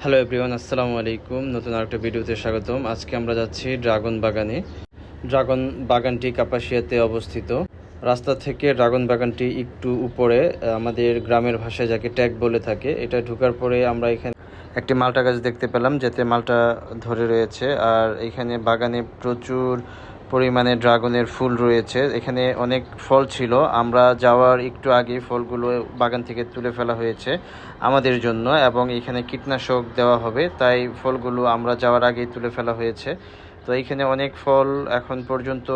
Hello everyone, আসসালামু আলাইকুম। নতুন আরেকটা ভিডিওতে স্বাগতম। আজকে আমরা যাচ্ছি ড্রাগন বাগানে। ড্রাগন বাগানটি কাপাসিয়াতে অবস্থিত। রাস্তা থেকে ড্রাগন বাগানটি একটু উপরে, আমাদের গ্রামের ভাষায় যাকে ট্যাগ বলে থাকে। এটা ঢোকার পরে আমরা এখানে একটি মালটা গাছ দেখতে পেলাম, যেতে মালটা ধরে রয়েছে। আর এখানে বাগানে প্রচুর পরিমাণে ড্রাগনের ফুল রয়েছে। এখানে অনেক ফল ছিল, আমরা যাওয়ার একটু আগে ফলগুলো বাগান থেকে তুলে ফেলা হয়েছে আমাদের জন্য, এবং এখানে কীটনাশক দেওয়া হবে, তাই ফলগুলো আমরা যাওয়ার আগেই তুলে ফেলা হয়েছে। তো এইখানে অনেক ফল এখন পর্যন্ত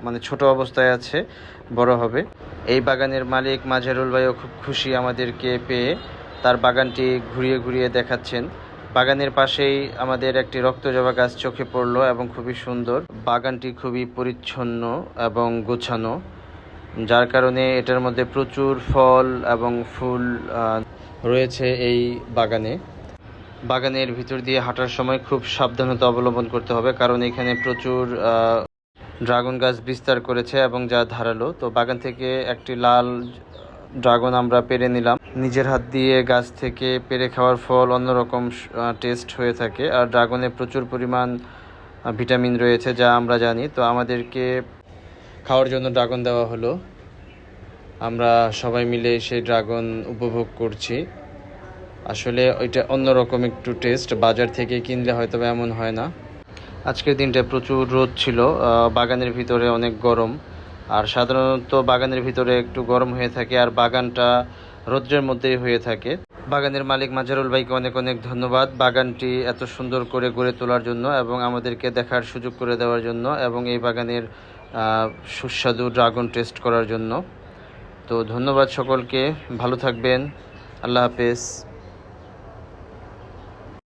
মানে ছোট অবস্থায় আছে, বড় হবে। এই বাগানের মালিক মাঝারুল ভাইও খুব খুশি আমাদেরকে পেয়ে, তার বাগানটি ঘুরিয়ে ঘুরিয়ে দেখাচ্ছেন। বাগানের পাশেই আমাদের একটি রক্তজবা গাছ চোখে পড়লো এবং খুবই সুন্দর। বাগানটি খুবই পরিচ্ছন্ন এবং গোছানো, যার কারণে এটার মধ্যে প্রচুর ফল এবং ফুল রয়েছে এই বাগানে। বাগানের ভিতর দিয়ে হাঁটার সময় খুব সাবধানতা অবলম্বন করতে হবে, কারণ এখানে প্রচুর ড্রাগন গাছ বিস্তার করেছে এবং যা ধারালো। তো বাগান থেকে একটি লাল ড্রাগন আমরা পেরে নিলাম। নিজের হাত দিয়ে গাছ থেকে পেরে খাওয়ার ফল অন্যরকম টেস্ট হয়ে থাকে, আর ড্রাগনে প্রচুর পরিমাণ ভিটামিন রয়েছে, যা আমরা জানি। তো আমাদেরকে খাওয়ার জন্য ড্রাগন দেওয়া হলো। আমরা সবাই মিলে সেই ড্রাগন উপভোগ করছি। আসলে ওইটা অন্যরকম একটু টেস্ট, বাজার থেকে কিনলে হয়তো এমন হয় না। আজকের দিনটা প্রচুর রোদ ছিল, বাগানের ভিতরে অনেক গরম। আর সাধারণত বাগানের ভিতরে একটু গরম হয়ে থাকে, আর বাগানটা রৌদ্রের মধ্যেই হয়ে থাকে। বাগানের মালিক মাজারুল ভাইকে অনেক অনেক ধন্যবাদ বাগানটি এত সুন্দর করে গড়ে তোলার জন্য, এবং আমাদেরকে দেখার সুযোগ করে দেওয়ার জন্য, এবং এই বাগানের সুস্বাদু ড্রাগন টেস্ট করার জন্য। তো ধন্যবাদ সকলকে, ভালো থাকবেন, আল্লাহ হাফেজ।